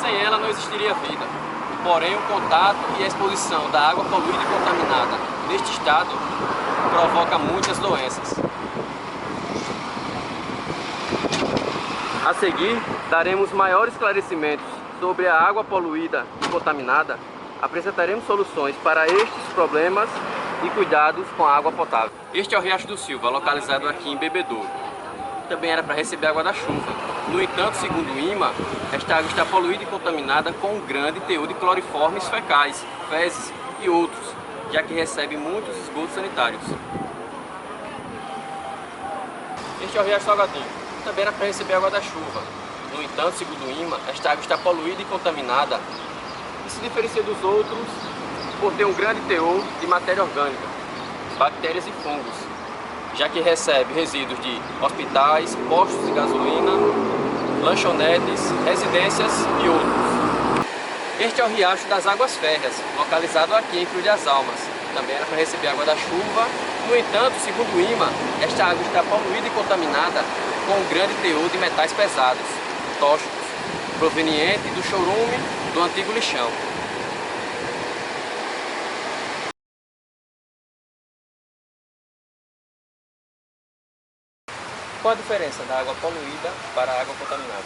sem ela não existiria vida. Porém, o contato e a exposição da água poluída e contaminada neste estado provoca muitas doenças. A seguir, daremos maiores esclarecimentos sobre a água poluída e contaminada. Apresentaremos soluções para estes problemas e cuidados com a água potável. Este é o Riacho do Silva, localizado aqui em Bebedouro. Também era para receber água da chuva. No entanto, segundo o IMA, esta água está poluída e contaminada com um grande teor de cloriformes fecais, fezes e outros, já que recebe muitos esgotos sanitários. Este é o Riacho Salgadinho. Também era para receber água da chuva. No entanto, segundo o IMA, esta água está poluída e contaminada e se diferencia dos outros por ter um grande teor de matéria orgânica, bactérias e fungos, já que recebe resíduos de hospitais, postos de gasolina, lanchonetes, residências e outros. Este é o Riacho das Águas Férreas, localizado aqui em Cruz das Almas. Também era para receber água da chuva. No entanto, segundo o IMA, esta água está poluída e contaminada com um grande teor de metais pesados, tóxicos, proveniente do chorume do antigo lixão. Qual a diferença da água poluída para a água contaminada?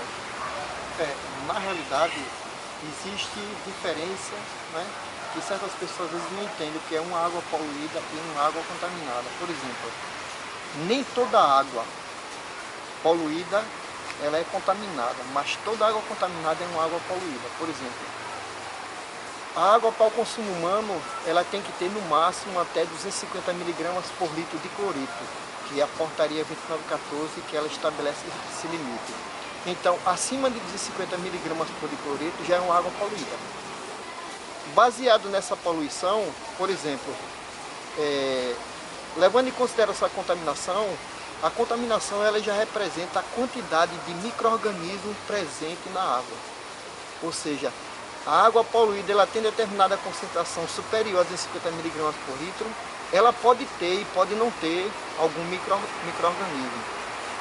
Na realidade, existe diferença, né? E certas pessoas às vezes não entendem o que é uma água poluída e uma água contaminada. Por exemplo, nem toda água poluída ela é contaminada, mas toda água contaminada é uma água poluída. Por exemplo, a água para o consumo humano ela tem que ter no máximo até 250 mg por litro de cloreto, que é a portaria 2914 que ela estabelece esse limite. Então, acima de 250 mg por de cloreto já é uma água poluída. Baseado nessa poluição, por exemplo, levando em consideração a contaminação ela já representa a quantidade de micro-organismos presente na água. Ou seja, a água poluída ela tem determinada concentração superior a 250 mg por litro, ela pode ter e pode não ter algum micro-organismo.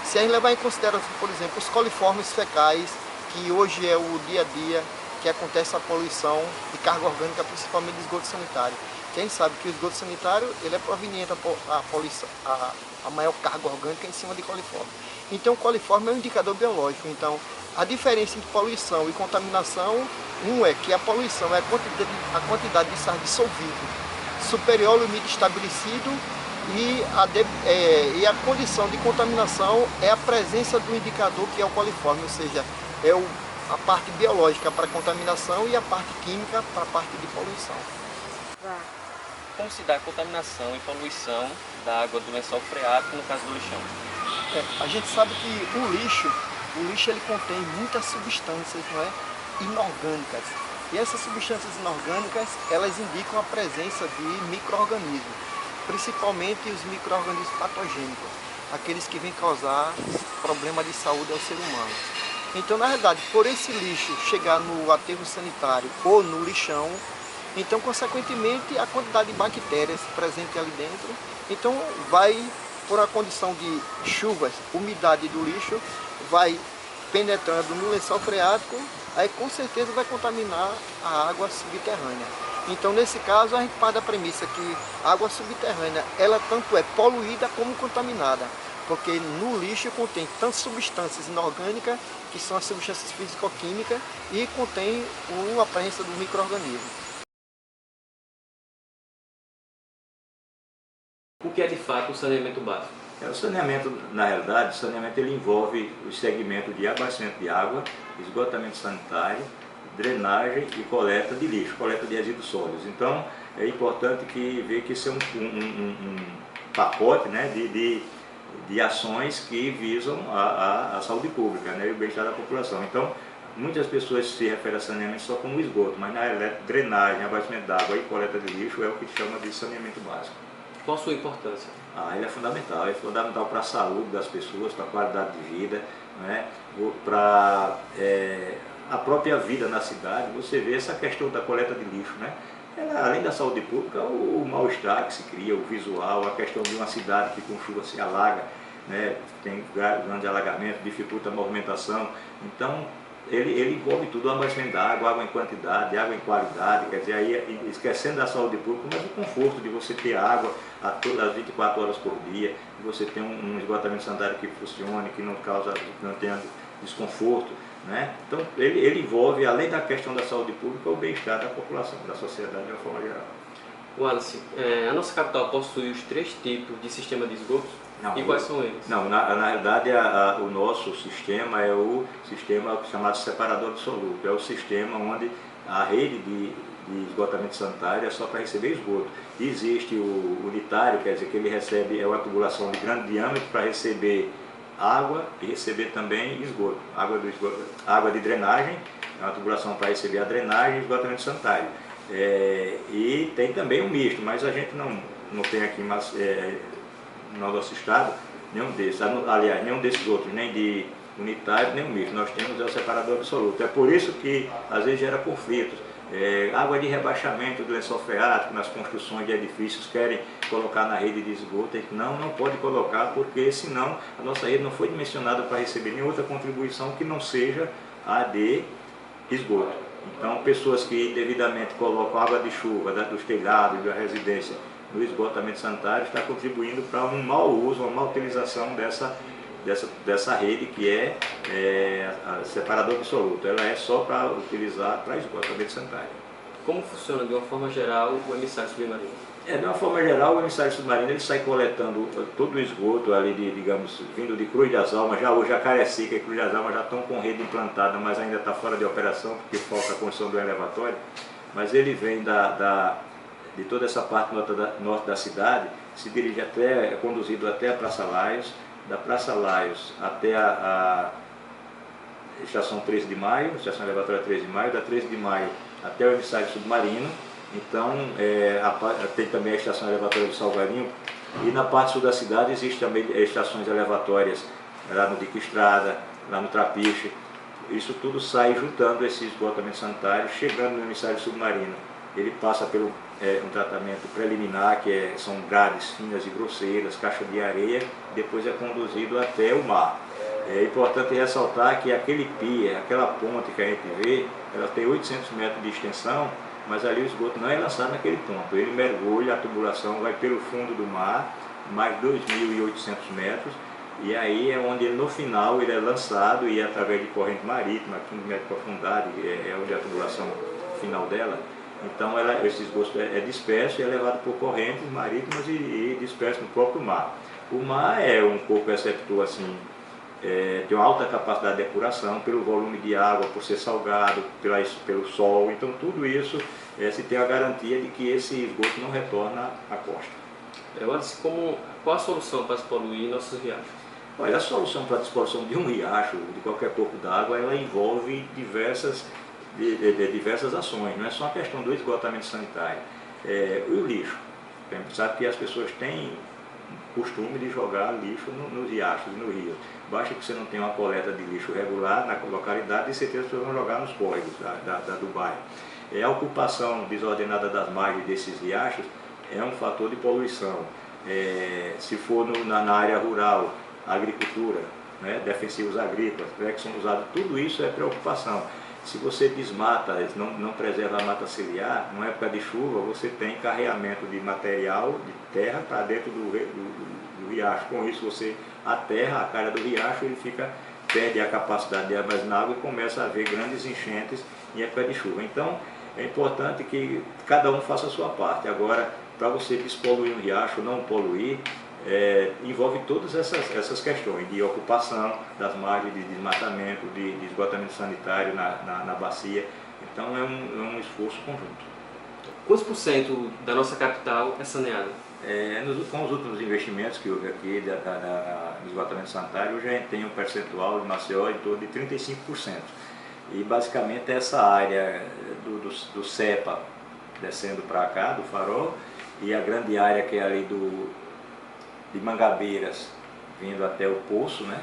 Se a gente levar em consideração, por exemplo, os coliformes fecais, que hoje é o dia a dia que acontece a poluição de carga orgânica, principalmente de esgoto sanitário. Quem sabe que o esgoto sanitário ele é proveniente a maior carga orgânica em cima de coliforme. Então o coliforme é um indicador biológico. Então a diferença entre poluição e contaminação, é que a poluição é a quantidade de sais dissolvido superior ao limite estabelecido e a condição de contaminação é a presença do indicador que é o coliforme, ou seja, é a parte biológica para a contaminação e a parte química para a parte de poluição. Como se dá a contaminação e poluição da água do lençol freático no caso do lixão? A gente sabe que o lixo ele contém muitas substâncias, não é, inorgânicas. E essas substâncias inorgânicas, elas indicam a presença de micro-organismos, principalmente os micro-organismos patogênicos, aqueles que vêm causar problema de saúde ao ser humano. Então, na verdade, por esse lixo chegar no aterro sanitário ou no lixão, então, consequentemente, a quantidade de bactérias presentes ali dentro, então vai, por a condição de chuvas, umidade do lixo, vai penetrando no lençol freático, aí com certeza vai contaminar a água subterrânea. Então, nesse caso, a gente parte da premissa que a água subterrânea, ela tanto é poluída como contaminada, porque no lixo contém tantas substâncias inorgânicas, que são as substâncias físico-químicas, e contém a presença do micro-organismo. O que é de fato o saneamento básico? O saneamento, na realidade, o saneamento ele envolve o segmento de abastecimento de água, esgotamento sanitário, drenagem e coleta de lixo, coleta de resíduos sólidos. Então, é importante ver que isso é um pacote, né, de ações que visam a saúde pública, né, e o bem-estar da população. Então, muitas pessoas se referem a saneamento só como esgoto, mas na realidade, drenagem, abastecimento de água e coleta de lixo é o que chama de saneamento básico. Qual a sua importância? Ele é fundamental para a saúde das pessoas, para a qualidade de vida, né? Para a própria vida na cidade. Você vê essa questão da coleta de lixo, né? Além da saúde pública, o mal-estar que se cria, o visual, a questão de uma cidade que com chuva se alaga, né? Tem grande alagamento, dificulta a movimentação. Então, ele envolve tudo, o abastecimento da água em quantidade, água em qualidade, quer dizer, aí esquecendo da saúde pública, mas o conforto de você ter água a todas as 24 horas por dia, de você ter um esgotamento sanitário que funcione, que não tenha desconforto, né? Então ele envolve, além da questão da saúde pública, o bem-estar da população, da sociedade de uma forma geral. Wallace, a nossa capital possui os 3 tipos de sistema de esgoto? Não, e quais são eles? Não, na realidade o nosso sistema é o sistema chamado separador absoluto, é o sistema onde a rede de esgotamento sanitário é só para receber esgoto. Existe o unitário, quer dizer que ele recebe uma tubulação de grande diâmetro para receber água e receber também esgoto. Água de drenagem, é uma tubulação para receber a drenagem e esgotamento sanitário. E tem também um misto, mas a gente não tem aqui no nosso estado nenhum desses, aliás, nenhum desses outros, nem de unitário, nem o misto. Nós temos o separador absoluto. É por isso que às vezes gera conflitos. Água de rebaixamento do lençol freático nas construções de edifícios querem colocar na rede de esgoto. Não pode colocar, porque senão a nossa rede não foi dimensionada para receber nenhuma outra contribuição que não seja a de esgoto. Então, pessoas que devidamente colocam água de chuva dos telhados, da residência, no esgotamento sanitário, está contribuindo para um mau uso, uma má utilização dessa rede que é a separador absoluto. Ela é só para utilizar para esgotamento sanitário. Como funciona, de uma forma geral, o emissário submarino? De uma forma geral, o emissário submarino ele sai coletando todo o esgoto ali, digamos, vindo de Cruz das Almas. Já hoje a Cariacica e Cruz das Almas já estão com rede implantada, mas ainda está fora de operação, porque falta a construção do elevatório. Mas ele vem de toda essa parte norte da cidade, se dirige é conduzido até a Praça Laios, da Praça Laios até a estação 13 de Maio, estação elevatória 13 de Maio, da 13 de Maio até o emissário submarino. Então, tem também a estação elevatória do Salgarinho, e na parte sul da cidade existem também estações elevatórias lá no Dique Estrada, lá no Trapiche. Isso tudo sai juntando esse esgotamento sanitário, chegando no emissário submarino. Ele passa pelo um tratamento preliminar, que são grades finas e grosseiras, caixa de areia, depois é conduzido até o mar. É importante ressaltar que aquele pia, aquela ponte que a gente vê, ela tem 800 metros de extensão, mas ali o esgoto não é lançado naquele ponto. Ele mergulha, a tubulação vai pelo fundo do mar, mais 2.800 metros, e aí é onde no final ele é lançado e através de corrente marítima, 15 metros de profundidade, é onde a tubulação final dela. Então esse esgoto é disperso e é levado por correntes marítimas e disperso no próprio mar. O mar é um corpo receptor assim, tem uma alta capacidade de depuração pelo volume de água, por ser salgado, pelo sol. Então tudo isso se tem a garantia de que esse esgoto não retorna à costa. Qual a solução para despoluir nossos riachos? Olha, a solução para a despoluição de um riacho, de qualquer corpo d'água, ela envolve diversas ações, não é só a questão do esgotamento sanitário. E o lixo, a gente sabe que as pessoas têm costume de jogar lixo nos riachos e no rio. Basta que você não tenha uma coleta de lixo regular na localidade e certeza que vocês vão jogar nos córregos do bairro. A ocupação desordenada das margens desses riachos é um fator de poluição. Se for na área rural, agricultura, né, defensivos agrícolas, que são usados, tudo isso é preocupação. Se você desmata, não preserva a mata ciliar, numa época de chuva, você tem carreamento de material, de terra, para dentro do riacho. Com isso você aterra a cara do riacho, ele perde a capacidade de armazenar água e começa a haver grandes enchentes em época de chuva. Então é importante que cada um faça a sua parte. Agora, para você despoluir um riacho, não poluir, envolve todas essas questões de ocupação das margens, de desmatamento, de esgotamento sanitário na bacia. Então é um esforço conjunto. Quantos por cento da nossa capital é saneada? Com os últimos investimentos que houve aqui no esgotamento sanitário, hoje a gente tem um percentual de Maceió em torno de 35%. E basicamente essa área do CEPA descendo para cá, do Farol, e a grande área que é ali de Mangabeiras, vindo até o Poço, né?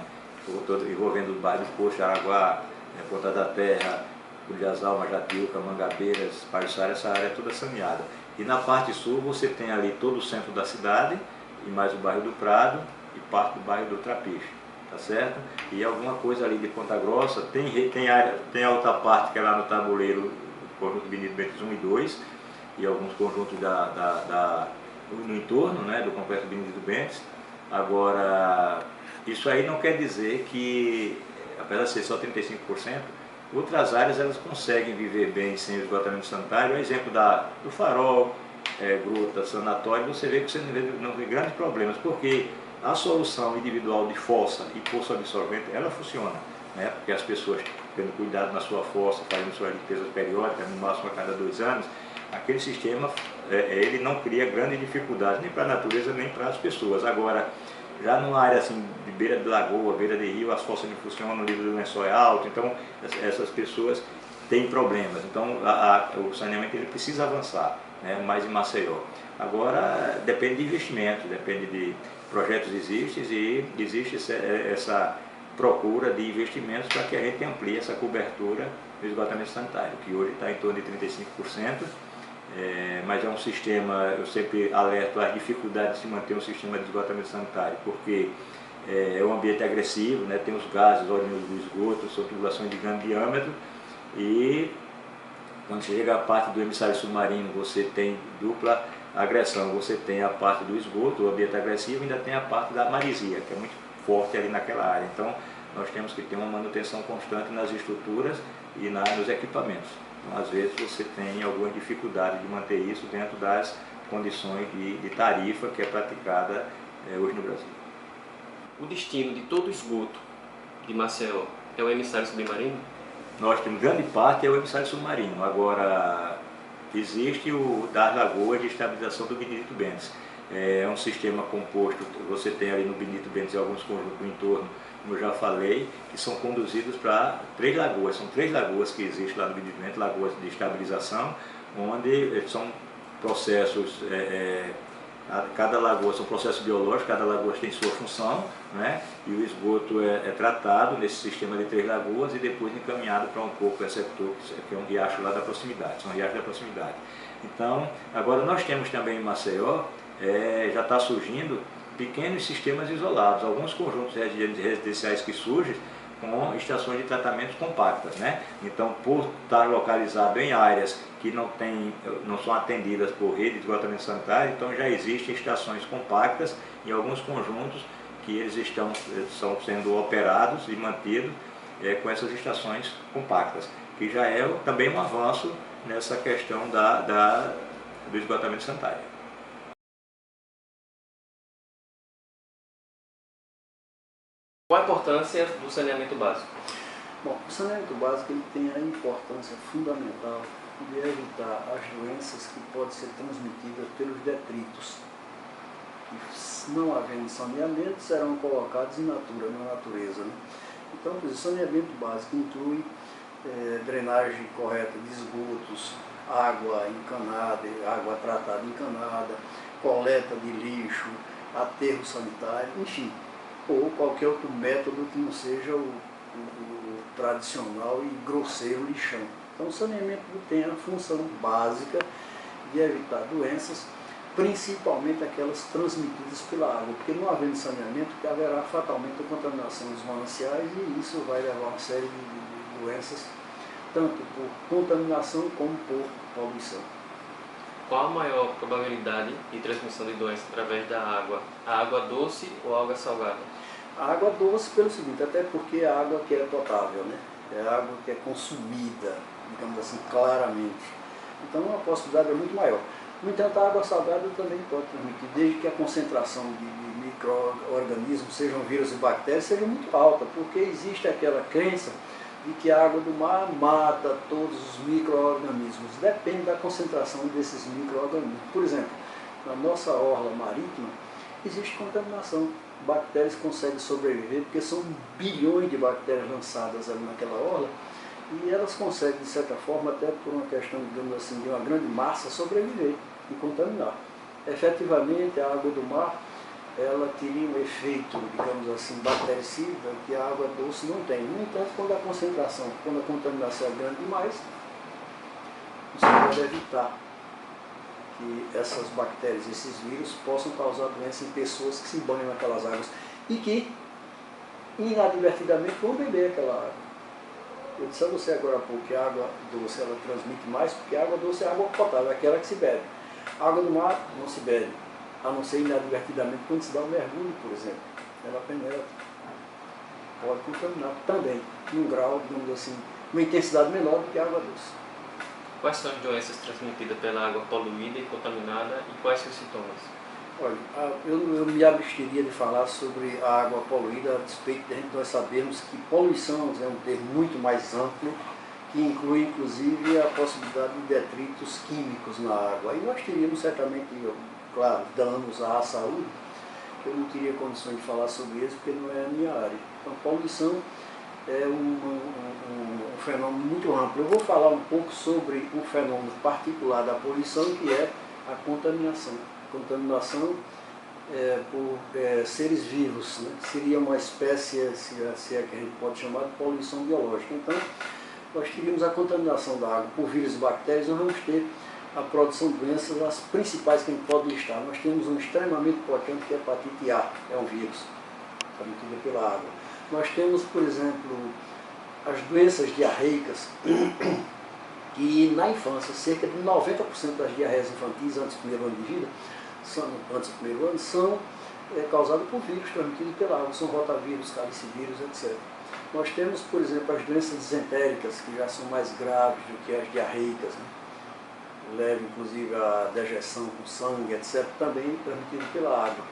Envolvendo os bairros do Poço, Araguá, Ponta da Terra, Cruz das Almas, Jatiuca, Mangabeiras, Pajuçara, essa área é toda saneada. E na parte sul você tem ali todo o centro da cidade, e mais o bairro do Prado e parte do bairro do Trapiche. tá certo? E alguma coisa ali de Ponta Grossa, tem a outra parte que é lá no tabuleiro, conjunto Benito Bentes 1 e 2, e alguns conjuntos no entorno, né, do complexo Benito Bentes. Agora, isso aí não quer dizer que, apesar de ser só 35%, outras áreas elas conseguem viver bem sem o esgotamento sanitário. O exemplo do Farol, gruta, sanatório, você vê que você não vê grandes problemas, porque a solução individual de fossa e poço absorvente, ela funciona, né? Porque as pessoas tendo cuidado na sua fossa, fazendo suas limpezas periódicas, no máximo a cada 2 anos, aquele sistema ele não cria grandes dificuldades nem para a natureza nem para as pessoas. Agora, já numa área assim de beira de lagoa, beira de rio, as fossas não funcionam, o nível do lençol é alto, então essas pessoas têm problemas. Então o saneamento ele precisa avançar, né, mais em Maceió. Agora depende de investimento, depende de projetos existem e existe essa procura de investimentos para que a gente amplie essa cobertura do esgotamento sanitário, que hoje está em torno de 35%. Mas é um sistema, eu sempre alerto as dificuldades de se manter um sistema de esgotamento sanitário, porque é um ambiente agressivo, né, tem os gases oriundos do esgoto, são tubulações de grande diâmetro, e quando chega a parte do emissário submarino, você tem dupla agressão, você tem a parte do esgoto, o ambiente agressivo, e ainda tem a parte da maresia, que é muito forte ali naquela área. Então, nós temos que ter uma manutenção constante nas estruturas e nos equipamentos. Então, às vezes, você tem alguma dificuldade de manter isso dentro das condições de tarifa que é praticada hoje no Brasil. O destino de todo o esgoto de Maceió é o emissário submarino? Nós temos grande parte é o emissário submarino. Agora, existe o das lagoas de estabilização do Benito Bentes. É um sistema composto, você tem ali no Benito Bentes e alguns conjuntos do entorno, como eu já falei, que são conduzidos para 3 lagoas. São 3 lagoas que existem lá no Benito Bentes, lagoas de estabilização, onde são processos, cada lagoa são processos biológicos, cada lagoa tem sua função, né? E o esgoto é tratado nesse sistema de 3 lagoas e depois encaminhado para um corpo receptor, que é um riacho lá da proximidade, são riachos da proximidade. Então, agora nós temos também em Maceió, já está surgindo pequenos sistemas isolados, alguns conjuntos residenciais que surgem com estações de tratamento compactas, né? Então, por estar localizado em áreas que não são atendidas por rede de esgotamento sanitário, então já existem estações compactas em alguns conjuntos que eles estão sendo operados e mantidos com essas estações compactas, que já é também um avanço nessa questão do esgotamento sanitário. Qual a importância do saneamento básico? Bom, o saneamento básico ele tem a importância fundamental de evitar as doenças que podem ser transmitidas pelos detritos. E, não havendo saneamento, serão colocados na natureza, né? Então, o saneamento básico inclui drenagem correta de esgotos, água encanada, água tratada encanada, coleta de lixo, aterro sanitário, enfim, ou qualquer outro método que não seja o tradicional e grosseiro lixão. Então o saneamento tem a função básica de evitar doenças, principalmente aquelas transmitidas pela água, porque não havendo saneamento haverá fatalmente a contaminação dos mananciais e isso vai levar a uma série de doenças, tanto por contaminação como por poluição. Qual a maior probabilidade de transmissão de doença através da água? A água doce ou a água salgada? A água doce pelo seguinte, até porque a água que é potável, né? É a água que é consumida, digamos assim, claramente. Então a possibilidade é muito maior. No entanto, a água salgada também pode transmitir, desde que a concentração de micro-organismos, sejam vírus e bactérias, seja muito alta, porque existe aquela crença de que a água do mar mata todos os micro-organismos. Depende da concentração desses micro-organismos. Por exemplo, na nossa orla marítima, existe contaminação. Bactérias conseguem sobreviver porque são bilhões de bactérias lançadas ali naquela orla e elas conseguem, de certa forma, até por uma questão, digamos assim, de uma grande massa, sobreviver e contaminar. Efetivamente, a água do mar, ela teria um efeito, digamos assim, bactericida que a água doce não tem. No entanto, quando a contaminação é grande demais, você pode evitar que essas bactérias, esses vírus, possam causar doença em pessoas que se banham naquelas águas e que inadvertidamente vão beber aquela água. Eu disse a você agora há pouco que a água doce ela transmite mais, porque a água doce é água potável, é aquela que se bebe. A água do mar não se bebe, a não ser inadvertidamente quando se dá um mergulho, por exemplo. Ela penetra, pode contaminar também, em um grau, digamos assim, uma intensidade menor do que a água doce. Quais são as doenças transmitidas pela água poluída e contaminada e quais são os sintomas? Olha, eu me absteria de falar sobre a água poluída, a despeito de nós sabermos que poluição é um termo muito mais amplo, que inclui inclusive a possibilidade de detritos químicos na água. Aí nós teríamos certamente, claro, danos à saúde, que eu não teria condições de falar sobre isso, porque não é a minha área. Então, poluição é um fenômeno muito amplo. Eu vou falar um pouco sobre um fenômeno particular da poluição, que é a contaminação. Contaminação por seres vivos, né? Seria uma espécie, se é que a gente pode chamar de poluição biológica. Então, nós teríamos a contaminação da água por vírus e bactérias, nós vamos ter a produção de doenças, as principais que a gente pode listar. Nós temos um extremamente potente que é a hepatite A, é um vírus, transmitida pela água. Nós temos, por exemplo, as doenças diarreicas, que na infância, cerca de 90% das diarreias infantis antes do primeiro ano de vida, são causadas por vírus transmitidos pela água, são rotavírus, calicivírus, etc. Nós temos, por exemplo, as doenças disentéricas, que já são mais graves do que as diarreicas, né? Leva inclusive a dejeção com sangue, etc., também transmitido pela água.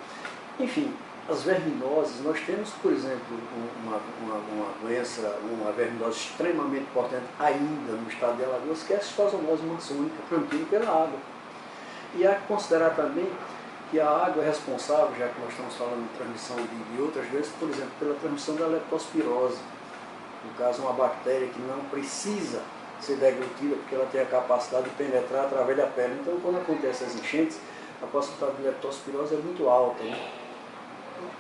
Enfim, as verminoses, nós temos, por exemplo, uma doença, uma verminose extremamente importante ainda no estado de Alagoas, que é a cistosomose maçônica, transmitida pela água. E há que considerar também que a água é responsável, já que nós estamos falando de transmissão de outras doenças, por exemplo, pela transmissão da leptospirose. No caso, uma bactéria que não precisa ser deglutida, porque ela tem a capacidade de penetrar através da pele. Então, quando acontecem as enchentes, a possibilidade de leptospirose é muito alta, né?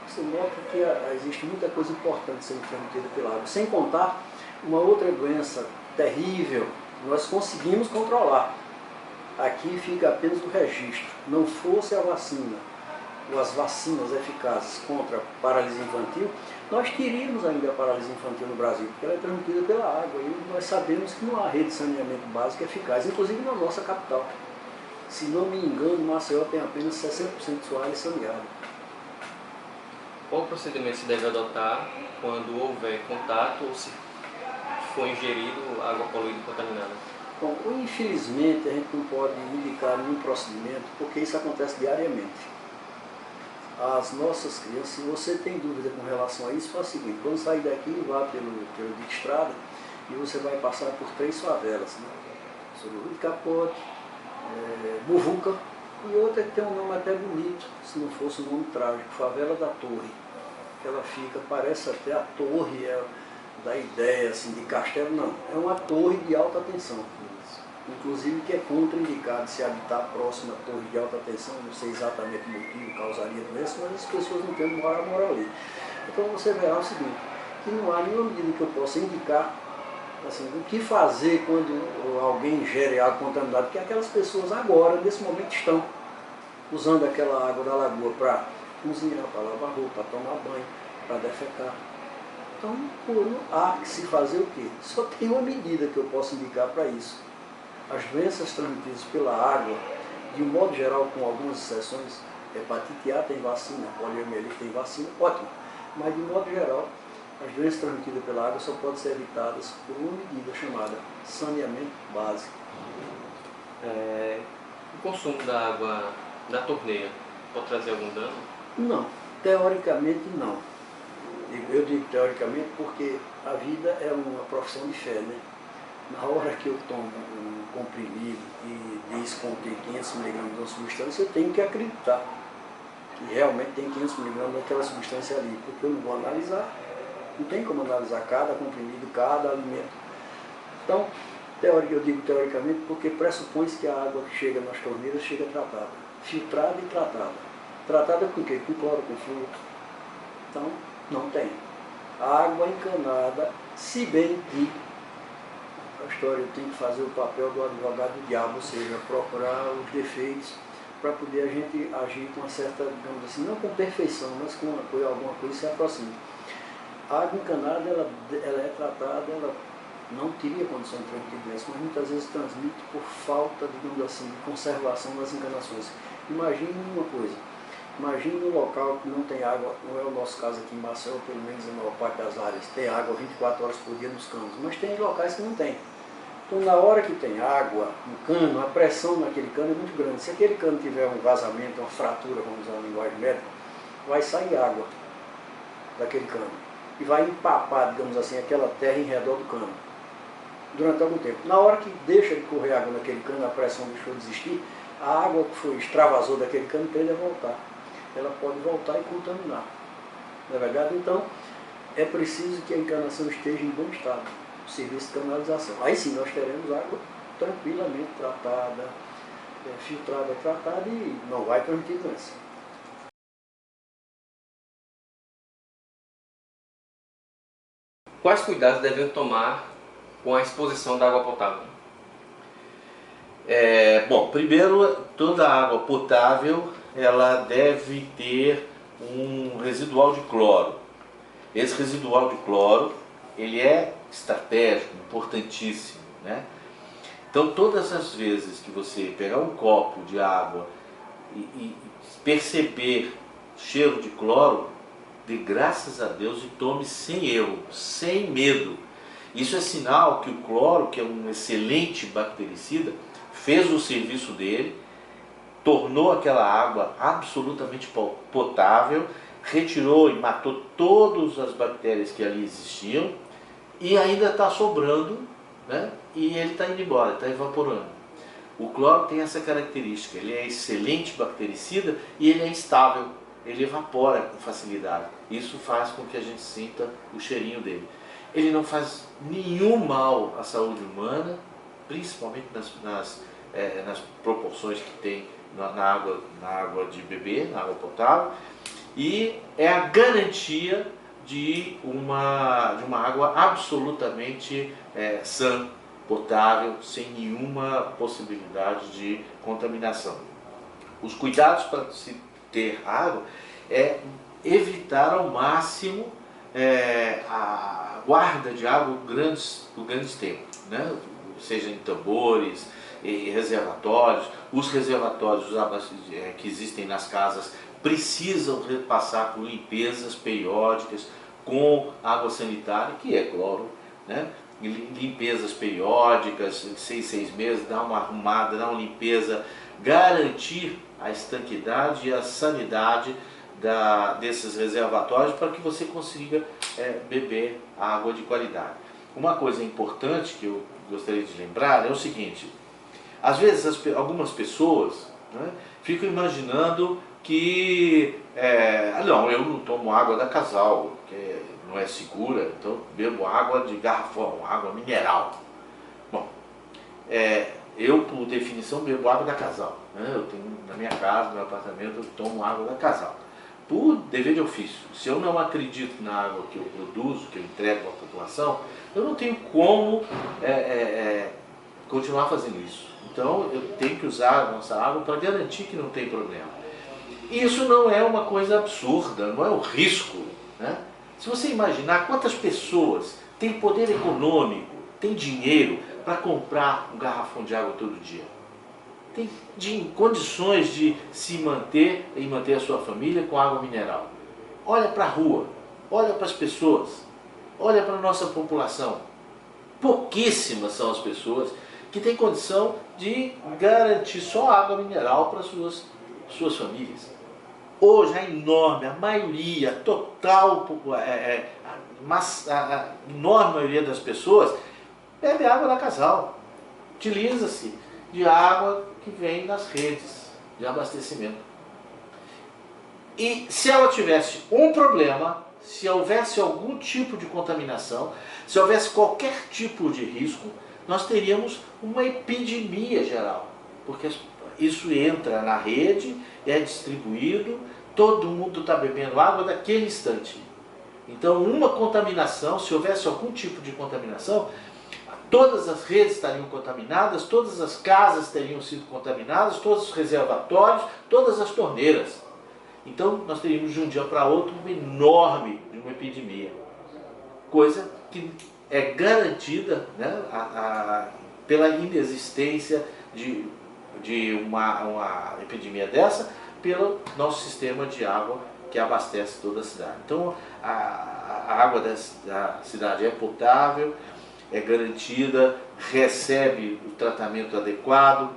Você nota que existe muita coisa importante sendo transmitida pela água. Sem contar uma outra doença terrível que nós conseguimos controlar. Aqui fica apenas o registro. Não fosse a vacina, ou as vacinas eficazes contra a paralisia infantil, nós teríamos ainda a paralisia infantil no Brasil, porque ela é transmitida pela água. E nós sabemos que não há rede de saneamento básica eficaz, inclusive na nossa capital. Se não me engano, Maceió tem apenas 60% de sua área saneada. Qual procedimento se deve adotar quando houver contato ou se for ingerido água poluída e contaminada? Bom, infelizmente a gente não pode indicar nenhum procedimento, porque isso acontece diariamente. As nossas crianças, se você tem dúvida com relação a isso, faz o seguinte: quando sair daqui, vá pelo de estrada e você vai passar por 3 favelas, né? Sobre o Rio de Capote, Muvuca, e outra que tem um nome até bonito, se não fosse um nome trágico, Favela da Torre. Que ela fica, parece até a torre da ideia assim, de castelo, não. É uma torre de alta tensão. Inclusive que é contraindicado se habitar próximo à torre de alta tensão, não sei exatamente o motivo, causaria doença, mas as pessoas não têm moral ali. Então você verá o seguinte, que não há nenhuma medida que eu possa indicar assim, o que fazer quando alguém gere água contaminada, porque aquelas pessoas agora, nesse momento, estão usando aquela água da lagoa para cozinhar, para lavar roupa, para tomar banho, para defecar. Então, há que se fazer o quê? Só tem uma medida que eu posso indicar para isso. As doenças transmitidas pela água, de um modo geral, com algumas exceções, hepatite A tem vacina, poliomielite tem vacina, ótimo. Mas, de modo geral, as doenças transmitidas pela água só podem ser evitadas por uma medida chamada saneamento básico. O consumo da água da torneira pode trazer algum dano? Não, teoricamente não. Eu digo teoricamente porque a vida é uma profissão de fé, né? Na hora que eu tomo um comprimido e diz que contém 500 mg de uma substância, eu tenho que acreditar que realmente tem 500 mg daquela substância ali, porque eu não vou analisar, não tem como analisar cada comprimido, cada alimento. Então, eu digo teoricamente porque pressupõe-se que a água que chega nas torneiras chega tratada, filtrada e tratada. Tratada com o quê? Com cloro, com flúor. Então, não tem. A água encanada, se bem que a história tem que fazer o papel do advogado do diabo, ou seja, procurar os defeitos para poder a gente agir com uma certa, digamos assim, não com perfeição, mas com alguma coisa que se aproxime. A água encanada, ela é tratada, ela não teria condição de transmitir doença, mas muitas vezes transmite por falta, digamos assim, de conservação das encanações. Imagine uma coisa, imagine um local que não tem água, não é o nosso caso aqui em Maceió, pelo menos na maior parte das áreas, tem água 24 horas por dia nos canos, mas tem locais que não tem. Então, na hora que tem água no cano, a pressão naquele cano é muito grande. Se aquele cano tiver um vazamento, uma fratura, vamos usar a linguagem médica, vai sair água daquele cano e vai empapar, digamos assim, aquela terra em redor do cano durante algum tempo. Na hora que deixa de correr água naquele cano, a pressão deixou de existir, a água que foi extravasou daquele cano tende a voltar. Ela pode voltar e contaminar. Não é verdade? Então, é preciso que a encanação esteja em bom estado, o serviço de canalização. Aí sim nós teremos água tranquilamente tratada, filtrada, tratada e não vai transmitir doença. Quais cuidados devemos tomar com a exposição da água potável? Bom, primeiro, toda água potável ela deve ter um residual de cloro. Esse residual de cloro ele é estratégico, importantíssimo, né? Então, todas as vezes que você pegar um copo de água e perceber cheiro de cloro, dê graças a Deus e tome sem erro, sem medo. Isso é sinal que o cloro, que é um excelente bactericida, fez o serviço dele, tornou aquela água absolutamente potável, retirou e matou todas as bactérias que ali existiam e ainda está sobrando, né? E ele está indo embora, está evaporando. O cloro tem essa característica, ele é excelente bactericida e ele é instável, ele evapora com facilidade. Isso faz com que a gente sinta o cheirinho dele. Ele não faz nenhum mal à saúde humana, principalmente nas proporções que tem na água de beber, na água potável, e é a garantia de uma água absolutamente sã, potável, sem nenhuma possibilidade de contaminação. Os cuidados para se ter água é evitar ao máximo a guarda de água por grandes tempos, né? Seja em tambores, reservatórios. Os reservatórios que existem nas casas precisam passar por limpezas periódicas com água sanitária, que é cloro, né? Limpezas periódicas, 6 meses, dar uma arrumada, dar uma limpeza, garantir a estanquidade e a sanidade desses reservatórios para que você consiga beber água de qualidade. Uma coisa importante que eu gostaria de lembrar é o seguinte: às vezes algumas pessoas, né, ficam imaginando que não, eu não tomo água da Casal, que não é segura, então bebo água de garrafão, água mineral. Bom, eu, por definição, bebo água da Casal, né? Eu tenho na minha casa, no meu apartamento, eu tomo água da Casal, por dever de ofício. Se eu não acredito na água que eu produzo, que eu entrego à população, eu não tenho como continuar fazendo isso. Então eu tenho que usar a nossa água para garantir que não tem problema. Isso não é uma coisa absurda, não é um risco, né? Se você imaginar quantas pessoas têm poder econômico, têm dinheiro para comprar um garrafão de água todo dia, tem condições de se manter e manter a sua família com água mineral. Olha para a rua, olha para as pessoas, olha para a nossa população. Pouquíssimas são as pessoas que têm condição de garantir só água mineral para suas famílias. Hoje a enorme, a maioria, total, a enorme maioria das pessoas bebe água da Casal, utiliza-se de água que vem das redes de abastecimento. E se ela tivesse um problema, se houvesse algum tipo de contaminação, se houvesse qualquer tipo de risco, nós teríamos uma epidemia geral, porque isso entra na rede, é distribuído, todo mundo está bebendo água daquele instante. Então, uma contaminação, se houvesse algum tipo de contaminação, todas as redes estariam contaminadas, todas as casas teriam sido contaminadas, todos os reservatórios, todas as torneiras. Então, nós teríamos de um dia para outro uma enorme epidemia. coisa que é garantida, né, pela inexistência de uma epidemia dessa, pelo nosso sistema de água que abastece toda a cidade. Então a água da cidade é potável, é garantida, recebe o tratamento adequado,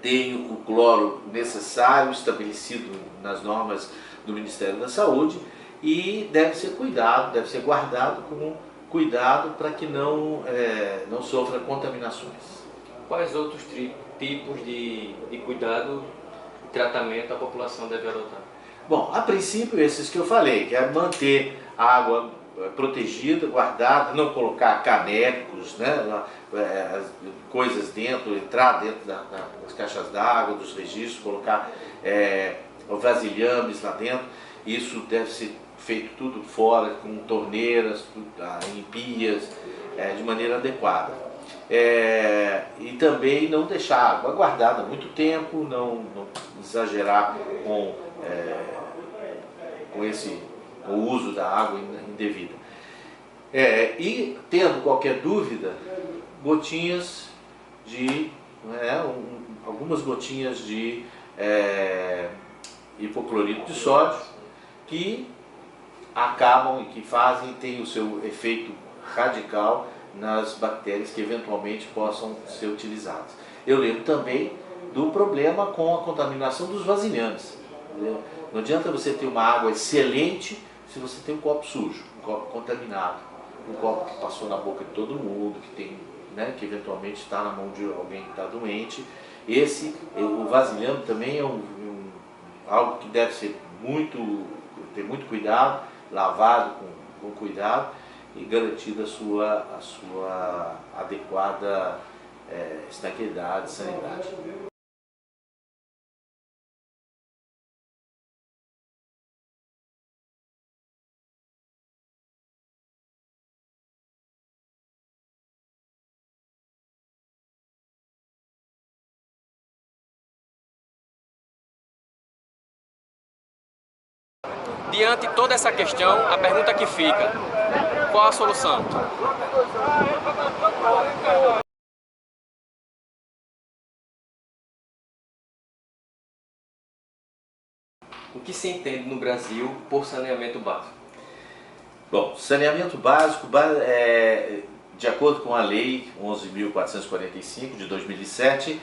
tem o cloro necessário, estabelecido nas normas do Ministério da Saúde, e deve ser cuidado, deve ser guardado com cuidado para que não sofra contaminações. Quais outros tipos de cuidado e tratamento a população deve adotar? Bom, a princípio esses que eu falei, que é manter a água protegida, guardada, não colocar canecos, né, coisas dentro, entrar dentro das caixas d'água, dos registros, colocar vasilhames lá dentro. Isso deve ser feito tudo fora, com torneiras, em pias, de maneira adequada. E também não deixar a água guardada muito tempo, não exagerar com o uso da água indevida. E tendo qualquer dúvida, gotinhas de, algumas gotinhas de hipoclorito de sódio, que acabam e que tem o seu efeito radical nas bactérias que eventualmente possam ser utilizadas. Eu lembro também do problema com a contaminação dos vasilhames. Não adianta você ter uma água excelente se você tem um copo sujo, um copo contaminado, um copo que passou na boca de todo mundo, que eventualmente está na mão de alguém que está doente. O vasilhame também é algo que deve ser ter muito cuidado, lavado com cuidado e garantida a sua adequada estanqueidade, sanidade. Diante de toda essa questão, a pergunta que fica: qual a solução? O que se entende no Brasil por saneamento básico? Bom, saneamento básico, de acordo com a Lei 11.445 de 2007,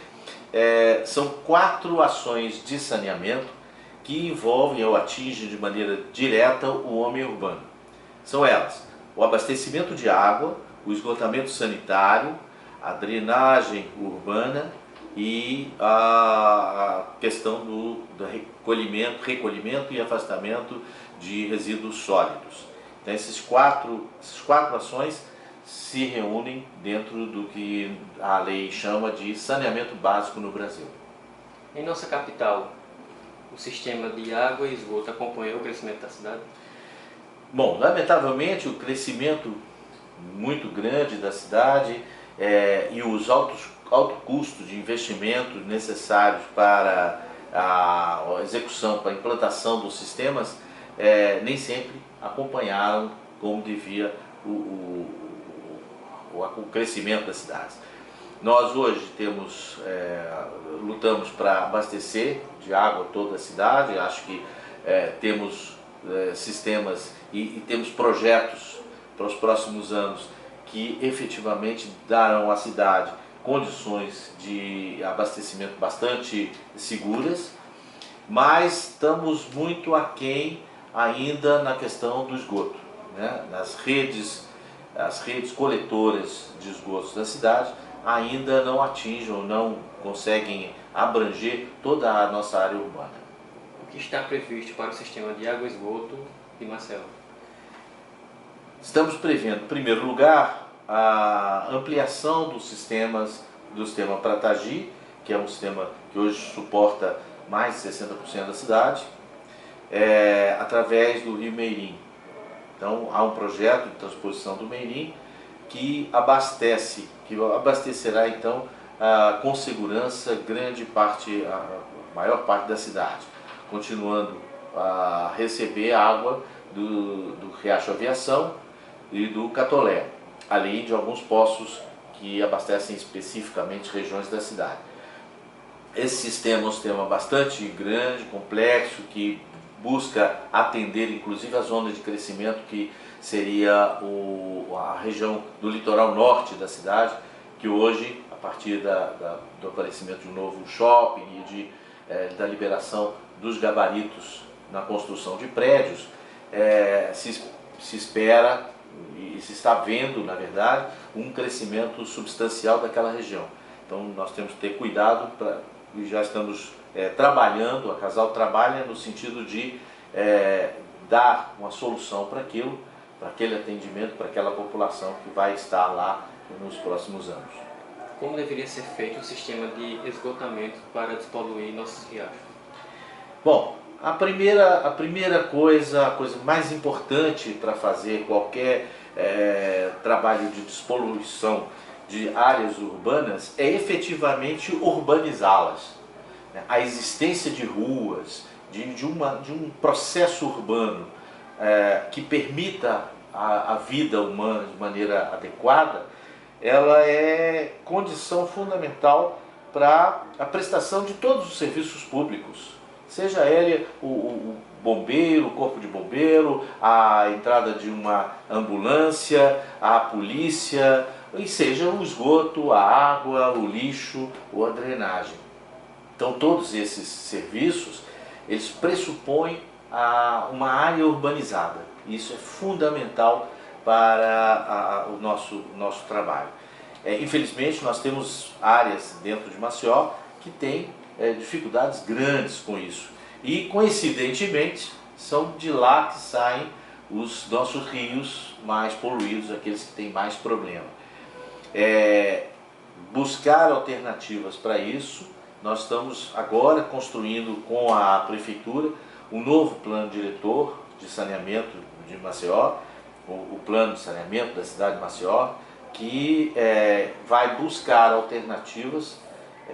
são 4 ações de saneamento que envolvem ou atingem de maneira direta o homem urbano. São elas: o abastecimento de água, o esgotamento sanitário, a drenagem urbana e a questão do recolhimento e afastamento de resíduos sólidos. Então essas quatro ações se reúnem dentro do que a lei chama de saneamento básico no Brasil. Em nossa capital, o sistema de água e esgoto acompanhou o crescimento da cidade? Bom, lamentavelmente o crescimento muito grande da cidade e os altos custos de investimento necessários para a execução, para a implantação dos sistemas, nem sempre acompanharam como devia o crescimento das cidades. Nós hoje lutamos para abastecer de água toda a cidade. Acho que temos sistemas e temos projetos para os próximos anos que efetivamente darão à cidade condições de abastecimento bastante seguras, mas estamos muito aquém ainda na questão do esgoto, né? As redes coletoras de esgotos da cidade ainda não atingem ou não conseguem abranger toda a nossa área urbana. O que está previsto para o sistema de água e esgoto de Maceió? Estamos prevendo, em primeiro lugar, a ampliação do sistema Pratagi, que é um sistema que hoje suporta mais de 60% da cidade, através do rio Meirim. Então há um projeto de transposição do Meirim que abastecerá então com segurança a maior parte da cidade, continuando a receber água do Riacho Aviação, e do Catolé, além de alguns poços que abastecem especificamente regiões da cidade. Esse sistema é um sistema bastante grande, complexo, que busca atender inclusive a zona de crescimento que seria a região do litoral norte da cidade, que hoje, a partir do aparecimento de um novo shopping e da liberação dos gabaritos na construção de prédios, se espera e se está vendo, na verdade, um crescimento substancial daquela região. Então nós temos que ter cuidado e já estamos trabalhando, a Casal trabalha no sentido de dar uma solução para aquilo, para aquele atendimento, para aquela população que vai estar lá nos próximos anos. Como deveria ser feito o sistema de esgotamento para despoluir nossos riachos? Bom, a primeira coisa, a coisa mais importante para fazer qualquer trabalho de despoluição de áreas urbanas é efetivamente urbanizá-las. A existência de ruas, de um processo urbano que permita a vida humana de maneira adequada, ela é condição fundamental para a prestação de todos os serviços públicos, seja ele o bombeiro, o corpo de bombeiro, a entrada de uma ambulância, a polícia, e seja o esgoto, a água, o lixo ou a drenagem. Então todos esses serviços, eles pressupõem uma área urbanizada. Isso é fundamental para o nosso trabalho. Infelizmente nós temos áreas dentro de Maceió que têm dificuldades grandes com isso. E coincidentemente são de lá que saem os nossos rios mais poluídos, aqueles que têm mais problema. Buscar alternativas para isso. Nós estamos agora construindo com a Prefeitura um novo plano diretor de saneamento de Maceió, o plano de saneamento da cidade de Maceió, que vai buscar alternativas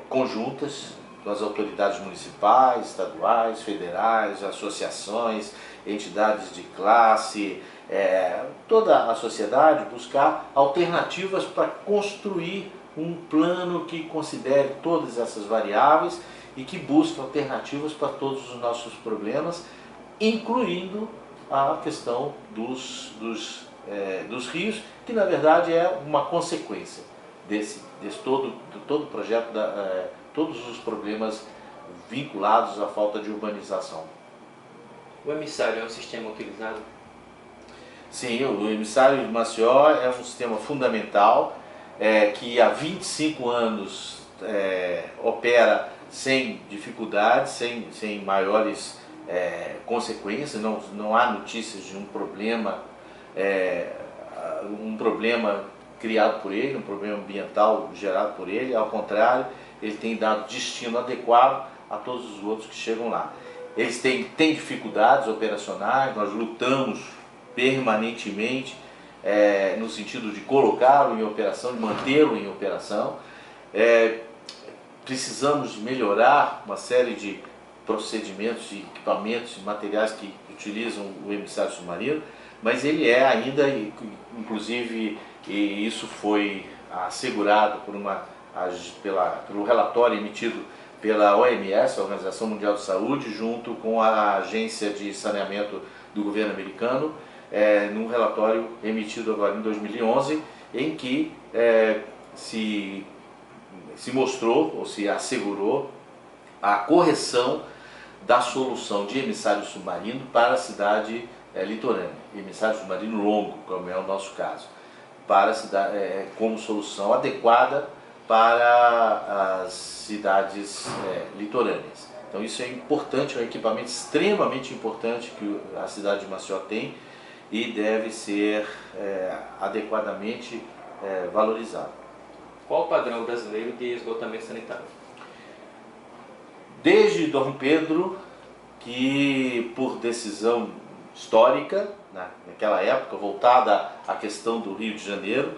conjuntas com as autoridades municipais, estaduais, federais, associações, entidades de classe, toda a sociedade, buscar alternativas para construir um plano que considere todas essas variáveis e que busque alternativas para todos os nossos problemas, incluindo a questão dos rios, que na verdade é uma consequência de todo o projeto, todos os problemas vinculados à falta de urbanização. O emissário é um sistema utilizado? Sim, o emissário de Maceió é um sistema fundamental, que há 25 anos opera sem dificuldades, sem maiores consequências, não há notícias de um problema criado por ele, um problema ambiental gerado por ele. Ao contrário, ele tem dado destino adequado a todos os outros que chegam lá. Eles têm dificuldades operacionais, nós lutamos permanentemente no sentido de colocá-lo em operação, de mantê-lo em operação. Precisamos melhorar uma série de procedimentos, de equipamentos e materiais que utilizam o emissário submarino, mas ele é ainda, inclusive, e isso foi assegurado pelo relatório emitido pela OMS, a Organização Mundial de Saúde, junto com a Agência de Saneamento do governo americano, num relatório emitido agora em 2011, em que se mostrou, ou se assegurou, a correção da solução de emissário submarino para a cidade litorânea, emissário submarino longo, como é o nosso caso, para a cidade, como solução adequada para as cidades litorâneas. Então isso é importante, é um equipamento extremamente importante que a cidade de Maceió tem e deve ser adequadamente valorizado. Qual o padrão brasileiro de esgotamento sanitário? Desde Dom Pedro, que por decisão histórica, naquela época, voltada à questão do Rio de Janeiro,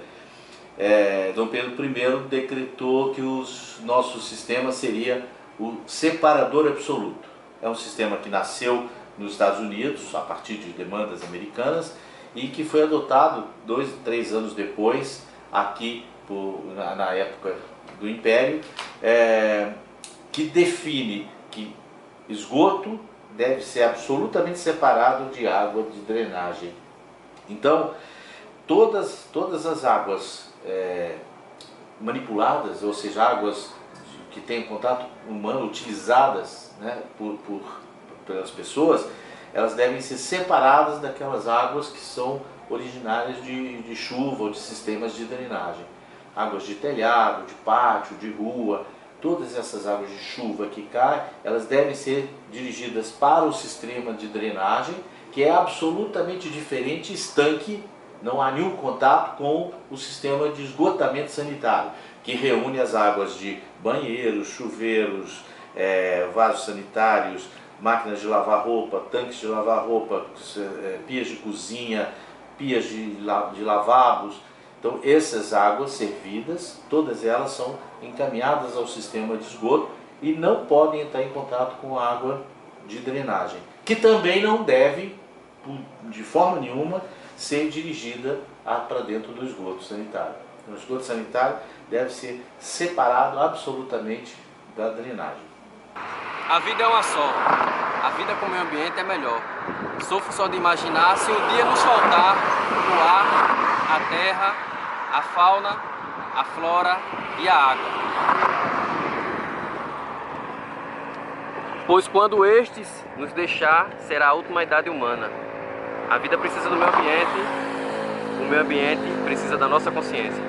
Dom Pedro I decretou que o nosso sistema seria o separador absoluto. É um sistema que nasceu nos Estados Unidos, a partir de demandas americanas, e que foi adotado 2, 3 anos depois, aqui na época do Império, que define que esgoto deve ser absolutamente separado de água de drenagem. Então, todas as águas manipuladas, ou seja, águas que têm contato humano, utilizadas, né, pelas pessoas, elas devem ser separadas daquelas águas que são originárias de chuva ou de sistemas de drenagem. Águas de telhado, de pátio, de rua, todas essas águas de chuva que caem, elas devem ser dirigidas para o sistema de drenagem, que é absolutamente diferente, estanque, não há nenhum contato com o sistema de esgotamento sanitário, que reúne as águas de banheiros, chuveiros, vasos sanitários, máquinas de lavar roupa, tanques de lavar roupa, pias de cozinha, pias de lavabos. Então essas águas servidas, todas elas são encaminhadas ao sistema de esgoto e não podem entrar em contato com a água de drenagem, que também não deve, de forma nenhuma, ser dirigida para dentro do esgoto sanitário. O esgoto sanitário deve ser separado absolutamente da drenagem. A vida é uma só. A vida com o meio ambiente é melhor. Sofro só de imaginar se um dia nos faltar o ar, a terra, a fauna, a flora e a água. Pois quando estes nos deixar, será a última idade humana. A vida precisa do meio ambiente, o meio ambiente precisa da nossa consciência.